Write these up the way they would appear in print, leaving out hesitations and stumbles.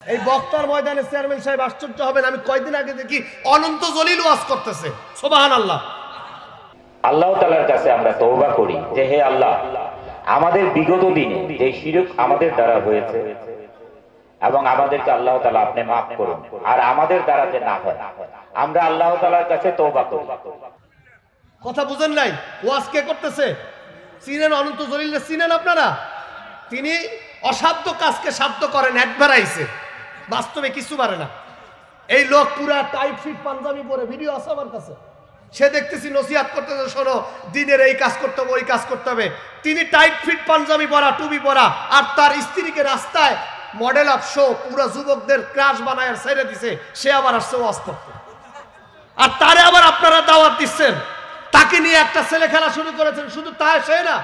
এই বক্তার ময়দানে চেয়ারম্যান সাহেব আশ্চর্য হবেন, আমি কয়দিন আগে দেখি অনন্ত জলিল ওয়াজ করতেছে। সুবহানাল্লাহ। আল্লাহ তাআলার কাছে আমরা তওবা করি যে হে আল্লাহ, আমাদের বিগত দিনে যে শিরক আমাদের দ্বারা হয়েছে এবং আমাদেরকে আল্লাহ তাআলা আপনি মাফ করুন, আর আমাদের দ্বারা যে না হয় আমরা আল্লাহ তাআলার কাছে তওবা করি। কথা বুঝেন নাই? ওয়াজ কে করতেছে? চিনেন অনন্ত জলিল? চিনেন আপনারা? তিনি অসাধ্য কাজকে সাধ্য করেন, একবার আইছে, বাস্তবে কিছু পারে না। এই লোক পুরা টাইট ফিট পাঞ্জাবি পরে, ভিডিও আছে আমার কাছে, সে দেখতেছি নসিহত করতেছে, শোনো দিনের এই কাজ করতে হবে, ওই কাজ করতে হবে। তিনি টাইট ফিট পাঞ্জাবি পরা, টুপি পরা, আর তার স্ত্রীকে রাস্তায় মডেল অফ শো পুরা যুবকদের ক্রাশ বানায় ছেড়ে দিছে, সে আবার আসছে ওয়াজ করতে। আর তারে আবার আপনারা দাওয়াত দিচ্ছেন। তাকে নিয়ে একটা ছেলে খেলা শুরু করেছেন। শুধু তাই সে না,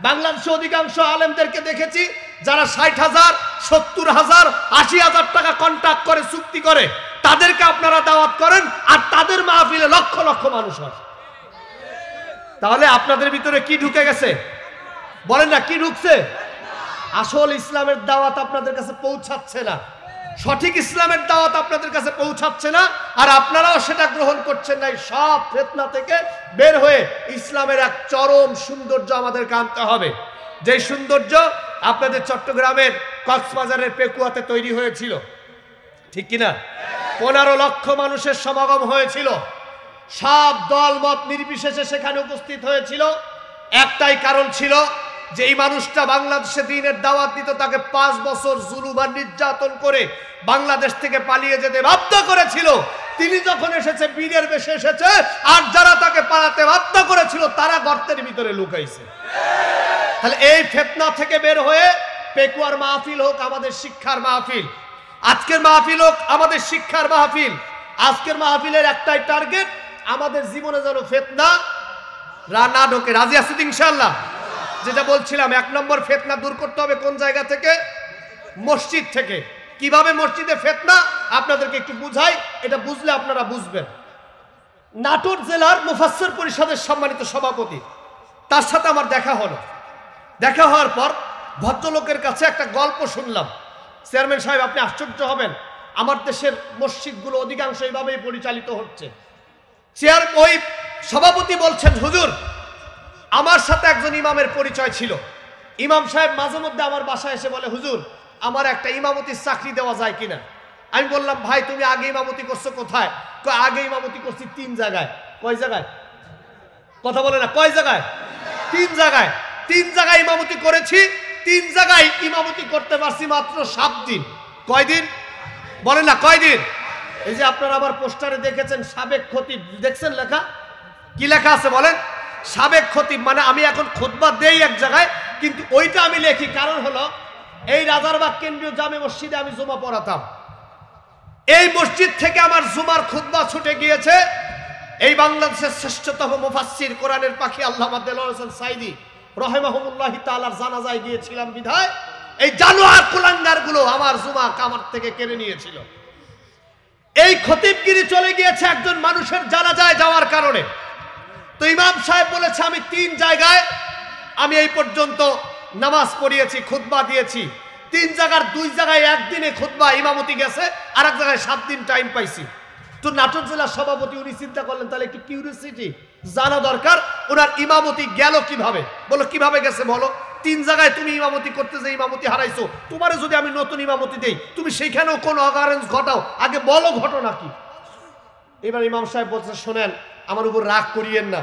বাংলাদেশে অধিকাংশ আলেমদেরকে দেখেছি যারা 60,000, 70,000, 80,000 টাকা কন্ট্রাক্ট করে, চুক্তি করে, তাদেরকে আপনারা দাওয়াত করেন, আর তাদের মাহফিলে লক্ষ লক্ষ মানুষ হয়। তাহলে আপনাদের ভিতরে কি ঢুকে গেছে? বলেন না, কি ঢুকছে? আসল ইসলামের দাওয়াত আপনাদের কাছে পৌঁছাচ্ছে না, সঠিক ইসলামের দাওয়াত আপনাদের কাছে পৌঁছাচ্ছে না, আর আপনারাও সেটা গ্রহণ করছেন না। সব ফিতনা থেকে বের হয়ে ইসলামের এক চরম সৌন্দর্য আমাদেরকে আনতে হবে, যে সৌন্দর্য আপনাদের চট্টগ্রামের কক্সবাজারের পেকুয়াতে তৈরি হয়েছিল, ঠিক কিনা? 15 লক্ষ মানুষের সমাগম হয়েছিল, সব দল মত নির্বিশেষে সেখানে উপস্থিত হয়েছিল। একটাই কারণ ছিল যে এই মানুষটা বাংলাদেশে দ্বীনের দাওয়াত দিত, তাকে 5 বছর জুলুম আর নির্যাতন করে বাংলাদেশ থেকে পালিয়ে যেতে বাধ্য করেছিল। তিনি যখন এসেছে বীরের বেশে এসেছে, আর যারা তাকে পালাতে বাধ্য করেছিল তারা গর্তের ভিতরে লুকাইছে। তাহলে এই ফিতনা থেকে বের হয়ে পেকুয়ার মাহফিল হোক আমাদের শিক্ষার মাহফিল, আজকের মাহফিল হোক আমাদের শিক্ষার মাহফিল। আজকের মাহফিলের একটাই টার্গেট, আমাদের জীবনে যেন ফিতনা না ঢোকে। রাজি আছেন ইনশাআল্লাহ? যেটা বলছিলাম, 1 নম্বর ফিতনা দূর করতে হবে কোন জায়গা থেকে? মসজিদ থেকে। কিভাবে মসজিদে ফিতনা আপনাদেরকে একটু বুঝাই, এটা বুঝলে আপনারা বুঝবেন। নাটোর জেলার মুফাসসির পরিষদের সম্মানিত সভাপতি, তার সাথে আমার দেখা হলো। দেখা হওয়ার পর ভদ্রলোকের কাছে একটা গল্প শুনলাম। চেয়ারম্যান সাহেব, আপনি আশ্চর্য হবেন, আমার দেশের মসজিদগুলো অধিকাংশ এইভাবেই পরিচালিত হচ্ছে। ওই সভাপতি বলছেন, হুজুর, আমার সাথে একজন ইমামের পরিচয় ছিল। ইমাম সাহেব মাঝে মধ্যে আমার বাসায় এসে বলে, হুজুর, আমার একটা ইমামতির চাকরি দেওয়া যায় কিনা? আমি বললাম, ভাই তুমি আগে ইমামতি করছো কোথায়? আগে ইমামতি করছি 3 জায়গায়। কয় জায়গায়? কথা বলে না, কয় জায়গায়? 3 জায়গায়। 3 জায়গায় ইমামতি করেছি। 3 জায়গায় ইমামতি করতে পারছি মাত্র 7 দিন। কয় দিন? বলেন না, কয় দিন? এই যে আপনারা আবার পোস্টারে দেখেছেন সাবেক খতিব, দেখছেন লেখা? কি লেখা আছে বলেন? সাবেক খতিব। মানে আমি এখন খুতবা দেই এক জায়গায়, কিন্তু ওইটা আমি লেখি, কারণ হলো এই রাজারবাগ কেন্দ্রীয় জামে মসজিদে আমি জুমা পড়াতাম। এই মসজিদ থেকে আমার জুমার খুতবা ছুটে গিয়েছে এই বাংলাদেশের শ্রেষ্ঠতম মুফাসসির, কোরআনের পাখি আল্লামা দেলোয়ার হোসেন সাইদি রাহিমাহুল্লাহি তাআলার জানাজায় গিয়েছিলাম বিধায় এই জানোয়ার কুলাঙ্গারগুলো আমার জুমা কামার থেকে কেড়ে নিয়েছিল। এই খতিবগিরি চলে গিয়েছে একজন মানুষের জানাজায় যাওয়ার কারণে। তো ইমাম সাহেব বলেছে, আমি 3 জায়গায় আমি এই পর্যন্ত নামাজ পড়িয়েছি, খুতবা দিয়েছি। 3 জায়গার 2 জায়গায় একদিনে খুতবা ইমামতি গেছে, আর এক জায়গায় 7 দিন টাইম পাইছি। তো নাটোর জেলার সভাপতি উনি চিন্তা করলেন, তাহলে একটু কিউরিওসিটি জানা দরকার, ওনার ইমামতি গেল কিভাবে। বলো কিভাবে গেছে বলো? 3 জায়গায় তুমি ইমামতি করতে যে ইমামতি হারাইছো, তোমারে যদি আমি নতুন ইমামতি দেই, তুমি সেইখানেও কোন অকারেন্স ঘটাও, আগে বলো ঘটনা কি। এবার ইমাম সাহেব বলছে, শোনেন, আমার উপর রাগ করিয়েন না,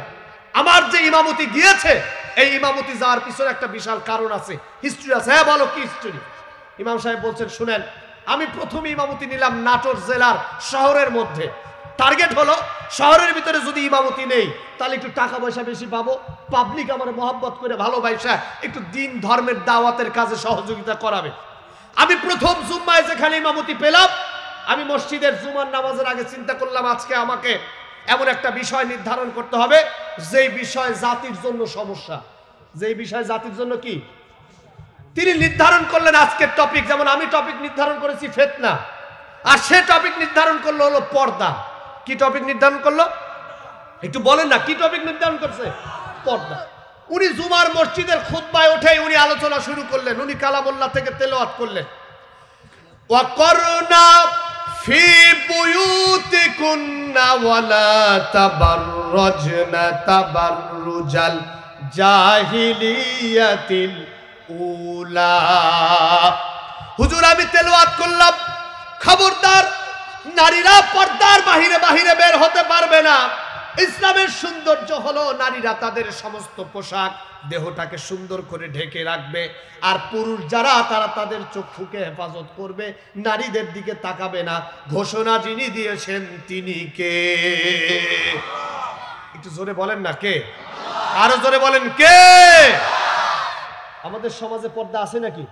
আমার যে ইমামতি গিয়েছে এই ইমামতি যাওয়ার পিছনে একটা বিশাল কারণ আছে, হিস্ট্রি আছে। হ্যাঁ বলো কি হিস্ট্রি? ইমাম সাহেব বলছেন, শুনেন, আমি প্রথমে ইমামতি নিলাম নাটোর জেলার শহরের মধ্যে। টার্গেট হলো শহরের ভিতরে যদি ইমামতি নেই তাহলে একটু টাকা পয়সা বেশি পাবো, পাবলিক আমার মহব্বত করে ভালোবাসা একটু দিন ধর্মের দাওয়াতের কাজে সহযোগিতা করাবে। আমি প্রথম জুম্মায় যেখানে ইমামতি পেলাম, আমি মসজিদের জুমার নামাজের আগে চিন্তা করলাম, আজকে আমাকে এমন একটা বিষয় নির্ধারণ করতে হবে যেই বিষয় জাতির জন্য সমস্যা, যেই বিষয় জাতির জন্য কি। তিনি নির্ধারণ করলেন আজকের টপিক, যেমন আমি টপিক নির্ধারণ করেছি ফিতনা, আর সে টপিক নির্ধারণ করলো হলো পর্দা। কি টপিক নির্ধারণ করলো? একটু বলেন না, কি টপিক নির্ধারণ করছে? পর্দা। উনি জুমার মসজিদের খুতবায় উঠে উনি আলোচনা শুরু করলেন, উনি কালামুল্লাহ থেকে তেলাওয়াত করলেন। ওয়াকরনা ফি বুয়ুতিকুন্না ওয়ালা তাবাররাজনা তাবাররুজাল জাহিলিয়াতিল উলা। হুজুর আমি তেলাওয়াত করলাম, খবরদার নারীরা পর্দার বাহিরে বাহিরে বের হতে পারবে না। ইসলামের সৌন্দর্য হলো নারীরা তাদের সমস্ত পোশাক দেহটাকে সুন্দর করে ঢেকে রাখবে, আর পুরুষ যারা তারা তাদের চক্ষুকে হেফাজত করবে, নারীদের দিকে তাকাবে না। ঘোষণা যিনি দিয়েছেন তিনি কে? একটু জোরে বলেন না কে? আরো জোরে বলেন কে? আমাদের সমাজে পর্দা আছে নাকি?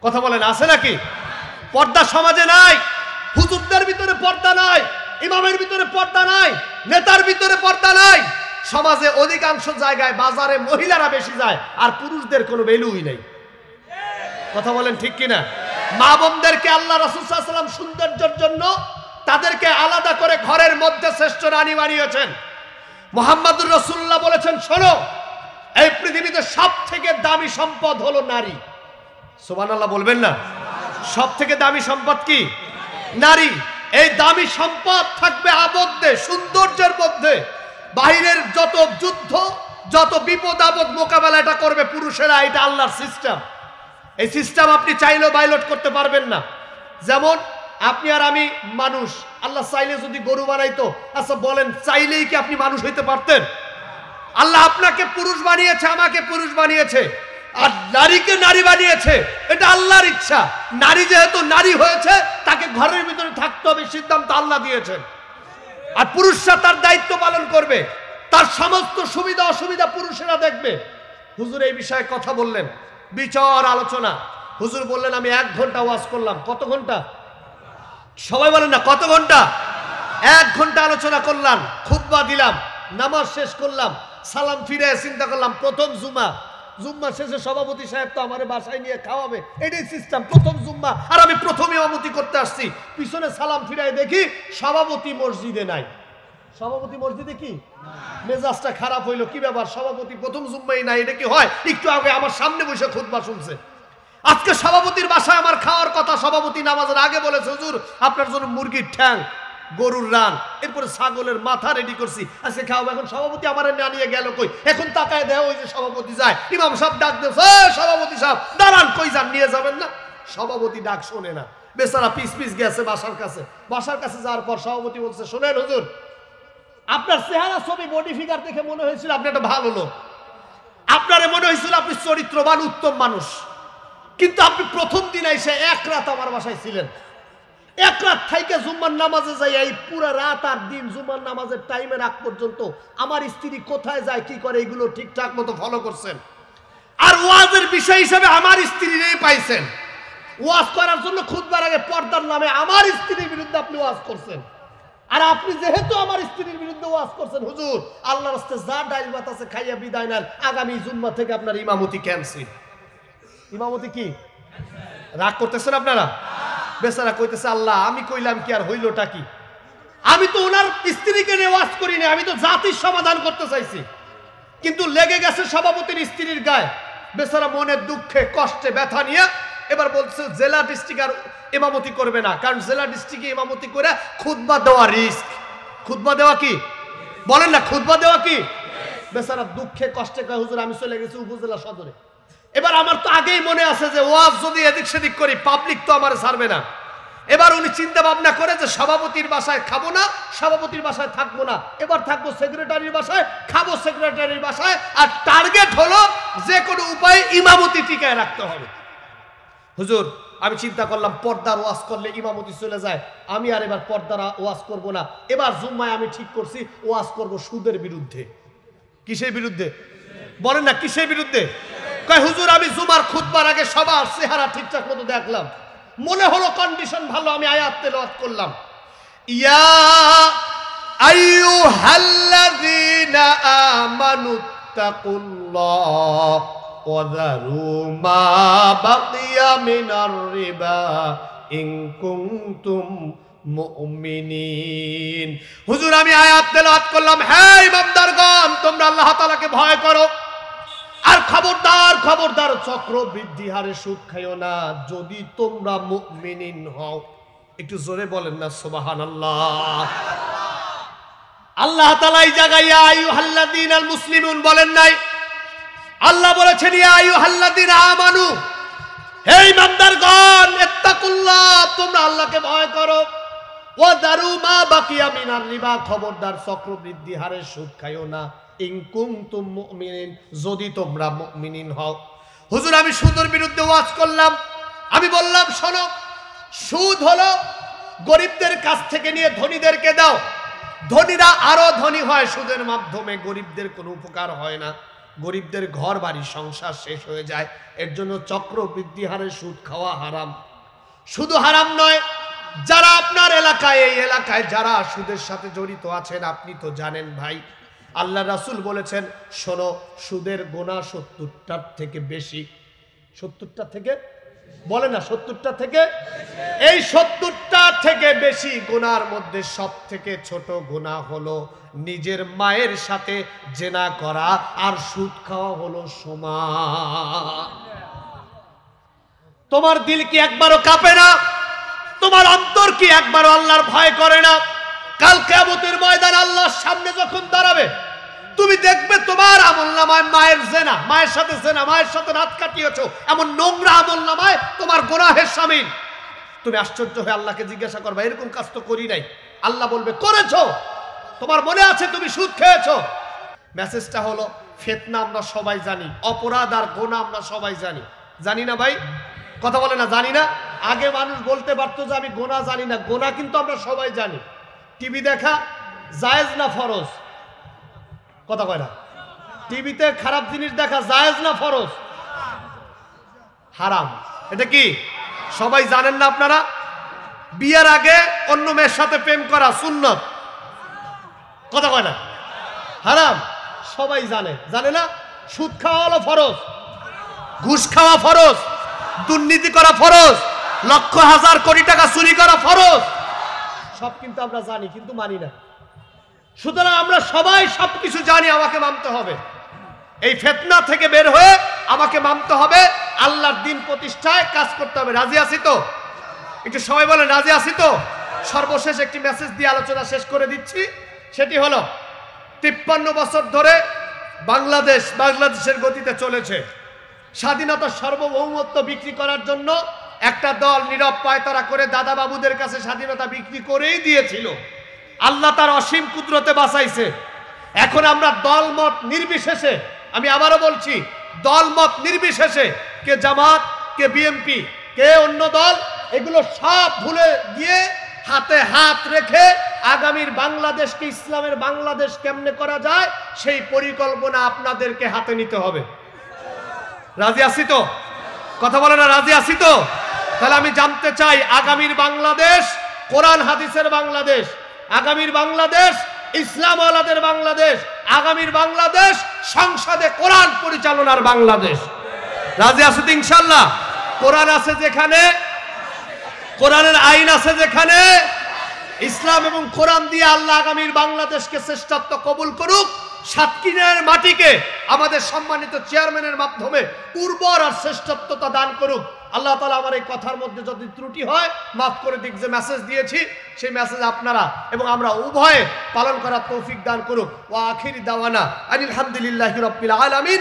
কথা বলেন, আছে নাকি? পর্দা সমাজে নাই। হুজুরদের ভিতরে পর্দা নাই, ইমামের ভিতরে পর্দা নাই, নেতার ভিতরে পর্দা নাই। সমাজে অধিকাংশ জায়গায় বাজারে মহিলারা বেশি যায়, আর পুরুষদের কোনো ভ্যালুই নাই। কথা বলেন ঠিক কিনা? মা বোনদেরকে আল্লাহ রাসূল সাল্লাল্লাহু আলাইহি ওয়াসাল্লাম সৌন্দর্যের জন্য তাদেরকে আলাদা করে ঘরের মধ্যে শ্রেষ্ঠ রানী বানিয়েছেন। মুহাম্মদুর রাসূলুল্লাহ বলেছেন, শোনো, এই পৃথিবীতে সবথেকে দামি সম্পদ হলো নারী। সুবহানাল্লাহ বলবেন না? সবথেকে দামি সম্পদ কি? নারী। এই দামি সম্পদ থাকবে আবদ্ধে, সৌন্দর্যের মধ্যে। বাহিরের যত যুদ্ধ, যত বিপদ আপদ মোকাবেলা এটা করবে পুরুষেরা। এটা আল্লাহর সিস্টেম। এই সিস্টেম আপনি চাইলেও বাইলট করতে পারবেন না। যেমন আপনি আর আমি মানুষ, আল্লাহ চাইলে যদি গরু বানাইতো, আচ্ছা বলেন চাইলেই কি আপনি মানুষ হইতে পারতেন? আল্লাহ আপনাকে পুরুষ বানিয়েছে, আমাকে পুরুষ বানিয়েছে, আর নারীকে নারী বানিয়েছে। এটা আল্লাহর ইচ্ছা। নারী যেহেতু নারী হয়েছে, তাকে ঘরের ভিতরে থাকতে হবে, সিদ্ধান্ত আল্লাহ দিয়েছেন। আর পুরুষরা তার দায়িত্ব পালন করবে, তার সমস্ত সুবিধা অসুবিধা পুরুষেরা দেখবে। হুজুর এই বিষয়ে কথা বললেন, বিচার আলোচনা। হুজুর বললেন আমি 1 ঘন্টা ওয়াজ করলাম। কত ঘন্টা? সবাই বলেন না, কত ঘন্টা? 1 ঘন্টা আলোচনা করলাম, খুতবা দিলাম, নামাজ শেষ করলাম, সালাম ফিরে চিন্তা করলাম প্রথম জুম্মা শেষে সভাপতি সাহেব তো আমার বাসায় নিয়ে খাওয়াবে, এটাই সিস্টেম। প্রথম জুম্মা, আর আমি প্রথম ইমামতি করতে আসছি। পিছনে সালাম ফিরাই দেখি সভাপতি মসজিদে নাই। সভাপতি মসজিদে কি? মেজাজটা খারাপ হইলো, কি ব্যাপার, সভাপতি প্রথম জুম্মাই নাই, এটা কি হয়? একটু আগে আমার সামনে বসে খুতবা শুনছে। আজকে সভাপতির বাসায় আমার খাওয়ার কথা, সভাপতি নামাজের আগে বলেছে হুজুর আপনার জন্য মুরগির ঠ্যাং, গরুর রান, এরপরে ছাগলের মাথা রেডি করছি, আজকে খাওয়াবো। এখন সভাপতি আমার না নিয়ে গেল কই? এখন তাকায় দেয় ওই যে সভাপতি যায়, ইমাম সাহেব ডাক দিয়েছে, সভাপতি সাহেব দাঁড়ান, কই যান, নিয়ে যাবেন না? সভাপতি ডাক শোনে না, বেচারা পিস পিস গেছে বাসার কাছে। বাসার কাছে যাওয়ার পর সভাপতি বলছে, শোনেন হুজুর, আপনার চেহারা ছবি বডি ফিগার দেখে মনে হয়েছিল আপনি একটা ভালো লোক, আপনারে মনে হয়েছিল আপনি চরিত্রবান উত্তম মানুষ, কিন্তু আপনি প্রথম দিন এসে 1 রাত আমার বাসায় ছিলেন। 1 রাত থেকে জুম্মার নামাজে যাই, এই পুরো রাত আর দিন জুম্মার নামাজের টাইমের আগ পর্যন্ত আমার স্ত্রী কোথায় যায় কি করে এগুলো ঠিকঠাক মতো ফলো করছেন। আর ওয়াজের বিষয় হিসেবে আমার স্ত্রীরই পাইছেন। ওয়াজ করার জন্য খুতবার আগে পর্দার নামে আমার স্ত্রীর বিরুদ্ধে আপনি ওয়াজ করছেন। আর আপনি যেহেতু আমার স্ত্রীর বিরুদ্ধে ওয়াজ করছেন, হুজুর আল্লাহর রাস্তায় যা ডাইল ভাত আছে খাইয়া বিদায় নেন, আগামী জুম্মা থেকে আপনার ইমামতি ক্যান্সেল। ইমামতি কি রাগ করতেছেন আপনারা? বেচারা কইতেছে, আল্লাহ আমি কইলাম কি আর হইলটা কি? আমি তো ওনার স্ত্রীকে নিয়ে ওয়াজ করিনি, আমি তো জাতির সমাধান করতে চাইছি, কিন্তু লেগে গেছে সভাপতির স্ত্রীর গায়ে। বেচারা মনের দুঃখে কষ্টে ব্যথা নিয়ে এবার বলছে জেলা ডিস্ট্রিক্ট আর ইমামতি করবে না, কারণ জেলা ডিস্ট্রিক্টে ইমামতি করে খুতবা দেওয়া রিস্ক। খুতবা দেওয়া কি বলেন না? খুতবা দেওয়া কি? বেচারা দুঃখে কষ্টে কয়, হুজুর আমি চলে গেছি উপজেলা সদরে। এবার আমার তো আগেই মনে আছে যে ওয়াজ যদি এদিক সেদিক করি পাবলিক তো আমার ছাড়বে না। এবার উনি চিন্তা ভাবনা করে যে সভাপতির বাসায় খাবো না, সভাপতির বাসায় থাকবো না, এবার থাকবো সেক্রেটারির বাসায়, খাবো সেক্রেটারির বাসায়, আর টার্গেট হলো যে কোনো উপায়ে ইমামতি টিকায় রাখতে হবে। হুজুর আমি চিন্তা করলাম পর্দার ওয়াজ করলে ইমামতি চলে যায়, আমি আর এবার পর্দার ওয়াজ করব না। এবার জুম্মায় আমি ঠিক করছি ওয়াজ করব সুদের বিরুদ্ধে। কিসের বিরুদ্ধে বলেন না? কিসের বিরুদ্ধে? কয় হুজুর আমি জুমার খুতবার আগে সবার চেহারা ঠিকঠাক মতো দেখলাম, মনে হলো কন্ডিশন ভালো, আমি আয়াত তেলাওয়াত করলাম, ইয়া আইয়ুহাল্লাযীনা আমানুত্তাকুল্লাহ ওয়া যারু মা বাকিয়া মিনার রিবা ইন কুনতুম মুমিনিন। হুজুর আমি আয়াত তেলাওয়াত করলাম, হে ইমামদারগণ তোমরা আল্লাহ তাআলাকে ভয় করো, আর খবরদার খবরদার চক্র বৃদ্ধি হারে সুদ খাইও না যদি তোমরা মুমিনিন হও। একটু জোরে বলেন না সুবহানাল্লাহ। আল্লাহ তাআলা এই জায়গায় ইয়া আইয়ুহাল্লাযীনাল মুসলিমুন বলেন নাই, আল্লাহ বলেছেন ইয়া আইয়ুহাল্লাযীনা আমানু, হে ঈমানদারগণ, ইত্তাকুল্লাহ, তোমরা আল্লাহকে ভয় করো, ওয়া দারু মা বাকিয়া মিনার রিবা, খবরদার চক্রবৃদ্ধি হারে সুদ খাইও না, ইন কুনতুম মুমিনিন, যদি তোমরা মুমিনিন হও। হুজুর আমি সুদের বিরুদ্ধে ওয়াজ করলাম, আমি বললাম শোনো, সুদ হলো গরিবদের কাছ থেকে নিয়ে ধনীদেরকে দাও, ধনীরা আরো ধনী হয় সুদের মাধ্যমে, গরিবদের কোনো উপকার হয় না, গরিবদের ঘর বাড়ি সংসার শেষ হয়ে যায়। এর জন্য চক্রবৃদ্ধি হারে সুদ খাওয়া হারাম। শুধু হারাম নয়, যারা আপনার এলাকায়, এই এলাকায় যারা সুদের সাথে জড়িত আছেন, আপনি তো জানেন ভাই, আল্লাহ রাসূল বলেছেন শোনো, সুদের গোনা 70টার থেকে বেশি। 70টা থেকে বলে না, 70টা থেকে, এই 70টা থেকে বেশি গুনার মধ্যে সব থেকে ছোট গুনাহ হলো নিজের মায়ের সাথে জেনা করা আর সুদ খাওয়া হলো সমান। তোমার দিল কি একবারও কাঁপে না? তোমার অন্তর কি একবারও আল্লাহর ভয় করে না? কাল কিয়ামতের ময়দানে আল্লাহর সামনে যখন দাঁড়াবে, তুমি দেখবে তোমার আমলনামায় মায়ের জেনা, মায়ের সাথে জেনা, মায়ের সাথে রাত কাটিয়েছো, এমন নোংরা আমলনামায় তোমার গুনাহের শামিল। তুমি আশ্চর্য হয়ে আল্লাহকে জিজ্ঞাসা করবে, এরকম কাজ তো করি নাই। আল্লাহ বলবে করেছো, তোমার মনে আছে তুমি সুদ খেয়েছো। মেসেজটা হলো ফিতনা আমরা সবাই জানি, অপরাধ আর গুনাহ আমরা সবাই জানি। জানি না ভাই? কথা বলে না জানি না। আগে মানুষ বলতে পারতো যে আমি গুনাহ জানি না, গুনাহ কিন্তু আমরা সবাই জানি। টিভি দেখা জায়েজ না ফরজ? কথা কয় না। টিভিতে খারাপ জিনিস দেখা জায়েজ না ফরজ? হারাম। এটা কি সবাই জানেন না আপনারা? বিয়ের আগে অন্য মেয়ের সাথে প্রেম করা সুন্নত, কথা কয় না, হারাম। সবাই জানে, জানে না? সুদ খাওয়া হলো ফরজ, ঘুষ খাওয়া ফরজ, দুর্নীতি করা ফরজ, লক্ষ হাজার কোটি টাকা চুরি করা ফরজ। সব কিন্তু আমরা জানি, কিন্তু মানি না। সুতরাং আমরা সবাই সবকিছু জানি, আমাকে মানতে হবে। এই ফিতনা থেকে বের হয়ে আমাকে মানতে হবে, আল্লাহর দ্বীন প্রতিষ্ঠায় কাজ করতে হবে। রাজি আছি তো? একটু সবাই বলেন রাজি আছি তো? সর্বশেষ একটি মেসেজ দিয়ে আলোচনা শেষ করে দিচ্ছি। সেটি হলো 53 বছর ধরে বাংলাদেশের গতিতে চলেছে। স্বাধীনতার সার্বভৌমত্ব বিক্রি করার জন্য একটা দল নীরব পায়তারা করে দাদা বাবুদের কাছে স্বাধীনতা বিক্রি করেই দিয়েছিল। আল্লাহ তার অসীম কুদরতে বাঁচাইছে। এখন আমরা দলমত নির্বিশেষে, আমি আবারও বলছি, দলমত নির্বিশেষে, কে জামাত, কে বিএনপি, কে অন্য দল, এগুলো সব ভুলে গিয়ে হাতে হাত রেখে আগামীর বাংলাদেশকে ইসলামের বাংলাদেশ কেমনে করা যায় সেই পরিকল্পনা আপনাদেরকে হাতে নিতে হবে। রাজি আছি তো? কথা বলে না রাজি আছি তো? তাহলে আমি জানতে চাই, আগামীর বাংলাদেশ কোরআন হাদিসের বাংলাদেশ, আগামীর বাংলাদেশ ইসলাম ওয়ালাদের বাংলাদেশ, আগামীর বাংলাদেশ সংসদে কোরআন পরিচালনার বাংলাদেশ। রাজি আছো তো ইনশাআল্লাহ? কোরআন আছে যেখানে, কোরআনের আইন আছে যেখানে, ইসলাম এবং কোরআন দিয়ে আল্লাহ আগামীর বাংলাদেশকে শ্রেষ্ঠত্ব কবুল করুক। সাতক্ষীরার মাটিকে আমাদের সম্মানিত চেয়ারম্যানের মাধ্যমে উর্বর আর শ্রেষ্ঠত্বতা দান করুক। আল্লাহ তাআলা আমার এই কথার মধ্যে যদি ত্রুটি হয় মাফ করে দিক। যে মেসেজ দিয়েছি সেই মেসেজ আপনারা এবং আমরা উভয়ে পালন করার তৌফিক দান করুক। ওয়া আখির দাওয়ানা আলহামদুলিল্লাহি রাব্বিল আলামিন।